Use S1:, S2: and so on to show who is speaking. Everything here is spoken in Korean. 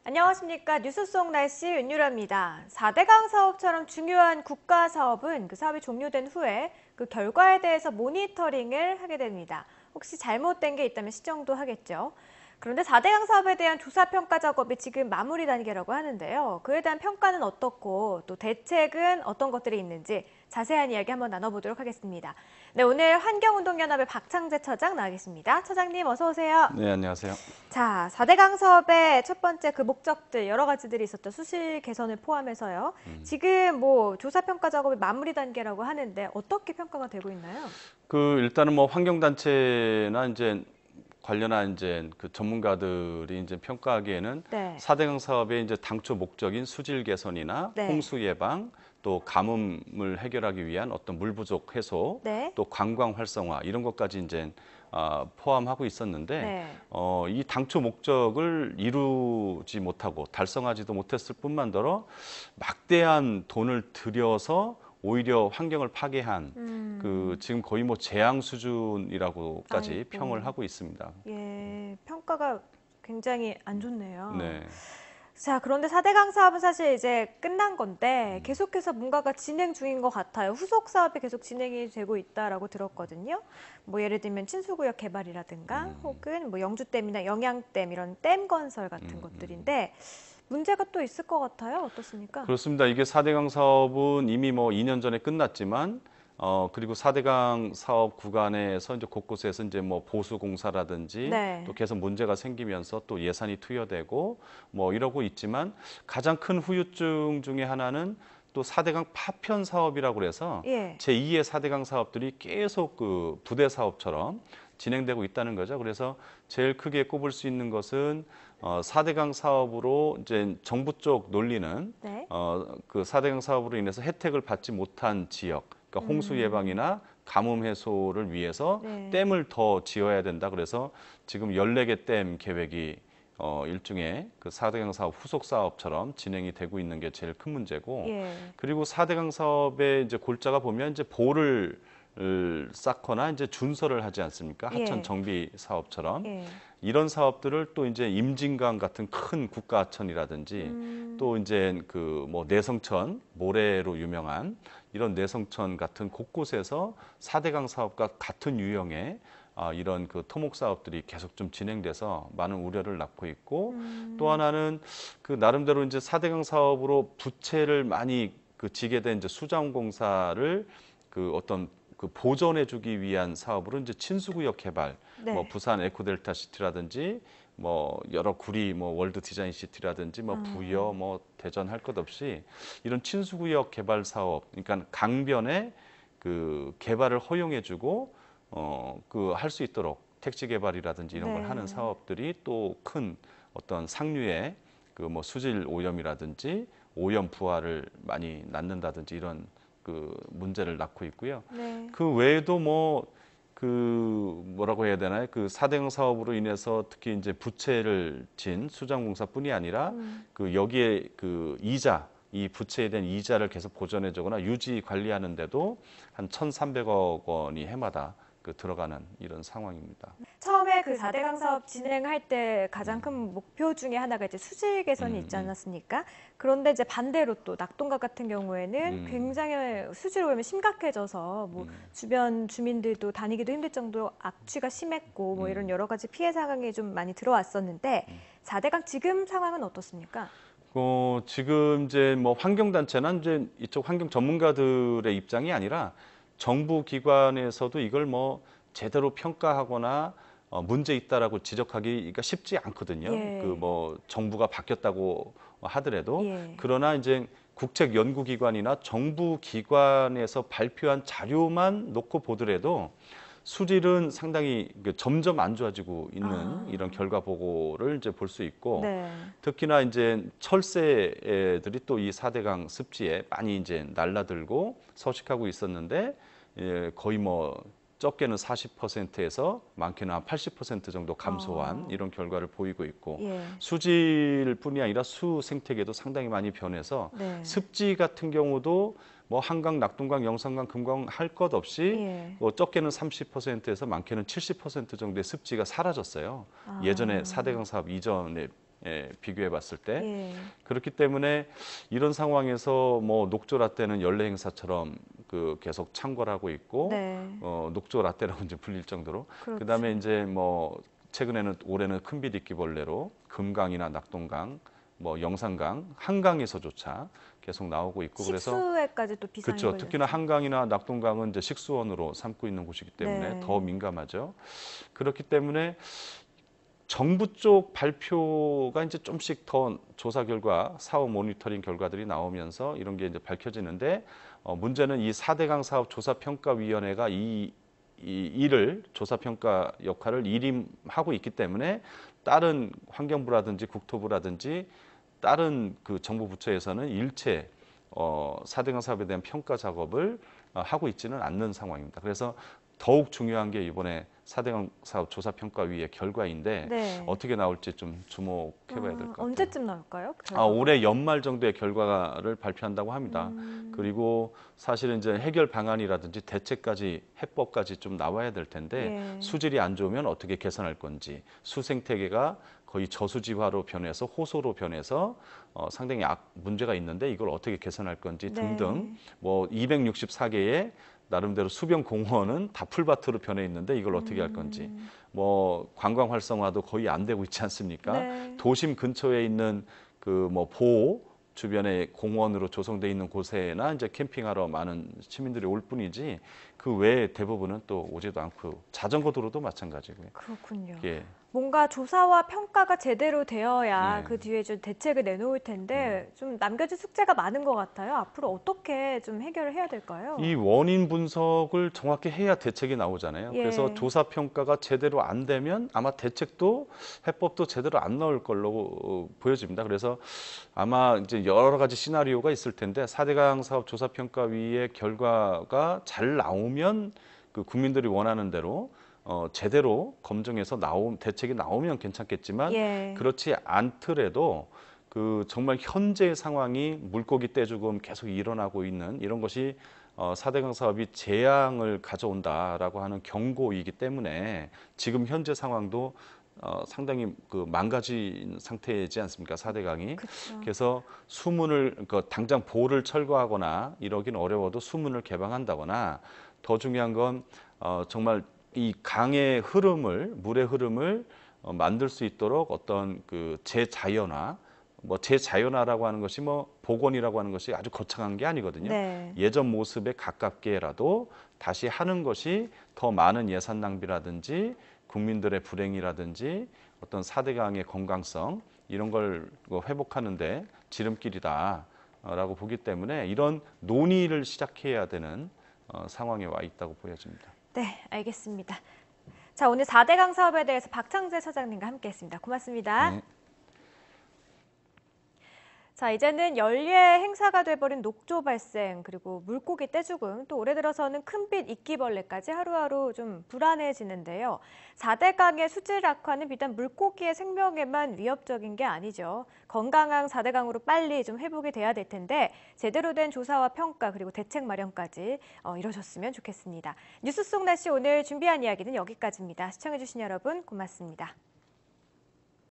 S1: 안녕하십니까. 뉴스 속 날씨 윤유라입니다. 4대강 사업처럼 중요한 국가 사업은 그 사업이 종료된 후에 그 결과에 대해서 모니터링을 하게 됩니다. 혹시 잘못된 게 있다면 시정도 하겠죠. 그런데 4대강 사업에 대한 조사평가 작업이 지금 마무리 단계라고 하는데요. 그에 대한 평가는 어떻고 또 대책은 어떤 것들이 있는지 자세한 이야기 한번 나눠보도록 하겠습니다. 네, 오늘 환경운동연합의 박창재 처장 나와 계십니다. 처장님 어서 오세요.
S2: 네, 안녕하세요.
S1: 자, 4대강 사업의 첫 번째 그 목적들 여러 가지들이 있었죠. 수질 개선을 포함해서요. 지금 뭐 조사평가 작업이 마무리 단계라고 하는데 어떻게 평가가 되고 있나요?
S2: 일단은 뭐 환경단체나 이제 관련한 이제 그 전문가들이 이제 평가하기에는
S1: 네.
S2: 4대강 사업의 이제 당초 목적인 수질 개선이나
S1: 네.
S2: 홍수 예방, 또 가뭄을 해결하기 위한 어떤 물 부족 해소,
S1: 네.
S2: 또 관광 활성화 이런 것까지 이제 포함하고 있었는데
S1: 네.
S2: 이 당초 목적을 이루지 못하고 달성하지도 못했을 뿐만더러 막대한 돈을 들여서 오히려 환경을 파괴한 그 지금 거의 뭐 재앙 수준이라고까지
S1: 아이고.
S2: 평을 하고 있습니다.
S1: 예, 평가가 굉장히 안 좋네요.
S2: 네.
S1: 자, 그런데 4대강 사업은 사실 이제 끝난 건데 계속해서 뭔가가 진행 중인 것 같아요. 후속 사업이 계속 진행이 되고 있다라고 들었거든요. 뭐 예를 들면 친수구역 개발이라든가 혹은 뭐 영주댐이나 영양댐 이런 댐 건설 같은 것들인데 문제가 또 있을 것 같아요. 어떻습니까?
S2: 그렇습니다. 이게 4대강 사업은 이미 뭐 2년 전에 끝났지만 그리고 4대강 사업 구간에서 이제 곳곳에서 이제 뭐 보수 공사라든지
S1: 네.
S2: 또 계속 문제가 생기면서 또 예산이 투여되고 뭐 이러고 있지만 가장 큰 후유증 중에 하나는 또 4대강 파편 사업이라고 그래서
S1: 예.
S2: 제2의 4대강 사업들이 계속 그 부대 사업처럼 진행되고 있다는 거죠. 그래서 제일 크게 꼽을 수 있는 것은 4대강 사업으로 이제 정부 쪽 논리는
S1: 네.
S2: 그 4대강 사업으로 인해서 혜택을 받지 못한 지역, 그러니까 홍수 예방이나 가뭄 해소를 위해서
S1: 네.
S2: 댐을 더 지어야 된다. 그래서 지금 14개 댐 계획이 일종의 그 4대강 사업 후속 사업처럼 진행이 되고 있는 게 제일 큰 문제고,
S1: 예.
S2: 그리고 4대강 사업의 이제 골자가 보면 이제 보를 쌓거나 이제 준설을 하지 않습니까? 하천
S1: 예.
S2: 정비 사업처럼
S1: 예.
S2: 이런 사업들을 또 이제 임진강 같은 큰 국가 하천이라든지 또 이제 그 뭐 내성천 모래로 유명한 이런 내성천 같은 곳곳에서 4대강 사업과 같은 유형의 이런 그 토목 사업들이 계속 좀 진행돼서 많은 우려를 낳고 있고, 또 하나는 그 나름대로 이제 4대강 사업으로 부채를 많이 그 지게 된 이제 수자원공사를 그 어떤 그 보전해주기 위한 사업으로 이제 친수구역 개발,
S1: 네.
S2: 뭐 부산 에코델타 시티라든지 뭐 여러 구리 뭐 월드 디자인 시티라든지 뭐 부여 뭐 대전 할 것 없이 이런 친수구역 개발 사업, 그러니까 강변에 그 개발을 허용해주고 그 할 수 있도록 택지 개발이라든지 이런 걸
S1: 네.
S2: 하는 사업들이 또 큰 어떤 상류의 그 뭐 수질 오염이라든지 오염 부하를 많이 낳는다든지 이런 그 문제를 낳고 있고요.
S1: 네.
S2: 그 외에도 뭐 그 뭐라고 해야 되나요? 그 4대강 사업으로 인해서 특히 이제 부채를 진 수자원공사뿐이 아니라 그 여기에 그 이자, 이 부채에 대한 이자를 계속 보전해주거나 유지 관리하는데도 한 1,300억 원이 해마다 그 들어가는 이런 상황입니다.
S1: 처음에 그 4대강 사업 진행할 때 가장 큰 목표 중에 하나가 이제 수질 개선이 있지 않았습니까? 그런데 이제 반대로 또 낙동강 같은 경우에는 굉장히 수질 오염이 심각해져서 뭐 주변 주민들도 다니기도 힘들 정도로 악취가 심했고 뭐 이런 여러 가지 피해 상황이 좀 많이 들어왔었는데 4대강 지금 상황은 어떻습니까?
S2: 지금 이제 뭐 환경단체나 이제 이쪽 환경 전문가들의 입장이 아니라 정부 기관에서도 이걸 뭐 제대로 평가하거나 문제 있다라고 지적하기가 쉽지 않거든요.
S1: 예.
S2: 그 뭐 정부가 바뀌었다고 하더라도,
S1: 예.
S2: 그러나 이제 국책 연구기관이나 정부 기관에서 발표한 자료만 놓고 보더라도 수질은 상당히 점점 안 좋아지고 있는 이런 결과 보고를 이제 볼 수 있고,
S1: 네.
S2: 특히나 이제 철새들이 또 이 4대강 습지에 많이 이제 날라들고 서식하고 있었는데 거의 뭐 적게는 40%에서 많게는 한 80% 정도 감소한 이런 결과를 보이고 있고,
S1: 예.
S2: 수질뿐이 아니라 수 생태계도 상당히 많이 변해서
S1: 네.
S2: 습지 같은 경우도 뭐 한강, 낙동강, 영산강, 금강 할 것 없이
S1: 예.
S2: 뭐 적게는 30%에서 많게는 70% 정도의 습지가 사라졌어요. 예전에 4대강 사업 이전에 비교해 봤을 때.
S1: 예.
S2: 그렇기 때문에 이런 상황에서 뭐 녹조 라떼는 연례 행사처럼 그 계속 창궐하고 있고
S1: 네.
S2: 녹조 라떼라고 이제 불릴 정도로
S1: 그렇죠.
S2: 그다음에 이제 뭐 최근에는 올해는 큰빛 이끼벌레로 금강이나 낙동강, 뭐 영산강, 한강에서조차 계속 나오고 있고 그래서
S1: 식수에까지 또 비상이
S2: 그렇죠.
S1: 걸렸죠.
S2: 특히나 한강이나 낙동강은 이제 식수원으로 삼고 있는 곳이기 때문에
S1: 네.
S2: 더 민감하죠. 그렇기 때문에 정부 쪽 발표가 이제 좀씩 더 조사 결과, 사업 모니터링 결과들이 나오면서 이런 게 이제 밝혀지는데 문제는 이 4대강 사업 조사평가위원회가 이 일을 조사평가 역할을 일임하고 있기 때문에 다른 환경부라든지 국토부라든지 다른 그 정부 부처에서는 일체 4대강 사업에 대한 평가 작업을 하고 있지는 않는 상황입니다. 그래서 더욱 중요한 게 이번에 4대강 사업 조사평가위의 결과인데
S1: 네.
S2: 어떻게 나올지 좀 주목해봐야 될 것 같아요.
S1: 언제쯤 나올까요?
S2: 올해 연말 정도의 결과를 발표한다고 합니다. 그리고 사실은 이제 해결 방안이라든지 대책까지 해법까지 좀 나와야 될 텐데
S1: 예.
S2: 수질이 안 좋으면 어떻게 개선할 건지 수생태계가 거의 저수지화로 변해서 호소로 변해서 상당히 문제가 있는데 이걸 어떻게 개선할 건지 등등 뭐 264개의 나름대로 수변 공원은 다 풀밭으로 변해 있는데 이걸 어떻게 할 건지 뭐 관광 활성화도 거의 안 되고 있지 않습니까?
S1: 네.
S2: 도심 근처에 있는 그 뭐 보호 주변에 공원으로 조성돼 있는 곳에나 이제 캠핑하러 많은 시민들이 올 뿐이지 그 외에 대부분은 또 오지도 않고 자전거 도로도 마찬가지고요.
S1: 그렇군요.
S2: 예.
S1: 뭔가 조사와 평가가 제대로 되어야
S2: 예.
S1: 그 뒤에 좀 대책을 내놓을 텐데 좀 남겨진 숙제가 많은 것 같아요. 앞으로 어떻게 좀 해결을 해야 될까요?
S2: 이 원인 분석을 정확히 해야 대책이 나오잖아요.
S1: 예.
S2: 그래서 조사 평가가 제대로 안 되면 아마 대책도 해법도 제대로 안 나올 걸로 보여집니다. 그래서 아마 이제 여러 가지 시나리오가 있을 텐데 4대강 사업 조사 평가위의 결과가 잘 나오면 그 국민들이 원하는 대로 제대로 검증해서 대책이 나오면 괜찮겠지만
S1: 예.
S2: 그렇지 않더라도 그 정말 현재 상황이 물고기 떼죽음 계속 일어나고 있는 이런 것이 4대강 사업이 재앙을 가져온다라고 하는 경고이기 때문에 지금 현재 상황도 상당히 그 망가진 상태이지 않습니까? 4대강이.
S1: 그쵸.
S2: 그래서 수문을 당장 보를 철거하거나 이러긴 어려워도 수문을 개방한다거나 더 중요한 건 정말 이 강의 흐름을 물의 흐름을 만들 수 있도록 어떤 그 재자연화 뭐 재자연화라고 하는 것이 뭐 복원이라고 하는 것이 아주 거창한 게 아니거든요.
S1: 네.
S2: 예전 모습에 가깝게라도 다시 하는 것이 더 많은 예산 낭비라든지 국민들의 불행이라든지 어떤 4대강의 건강성 이런 걸 회복하는데 지름길이다라고 보기 때문에 이런 논의를 시작해야 되는 상황에 와 있다고 보여집니다.
S1: 네, 알겠습니다. 자, 오늘 4대강 사업에 대해서 박창재 차장님과 함께했습니다. 고맙습니다.
S2: 네.
S1: 자, 이제는 연례 행사가 돼버린 녹조 발생, 그리고 물고기 떼죽음, 또 올해 들어서는 큰빛 이끼벌레까지 하루하루 좀 불안해지는데요. 4대강의 수질 악화는 비단 물고기의 생명에만 위협적인 게 아니죠. 건강한 4대강으로 빨리 좀 회복이 돼야 될 텐데 제대로 된 조사와 평가 그리고 대책 마련까지 이뤄졌으면 좋겠습니다. 뉴스 속 날씨 오늘 준비한 이야기는 여기까지입니다. 시청해주신 여러분 고맙습니다.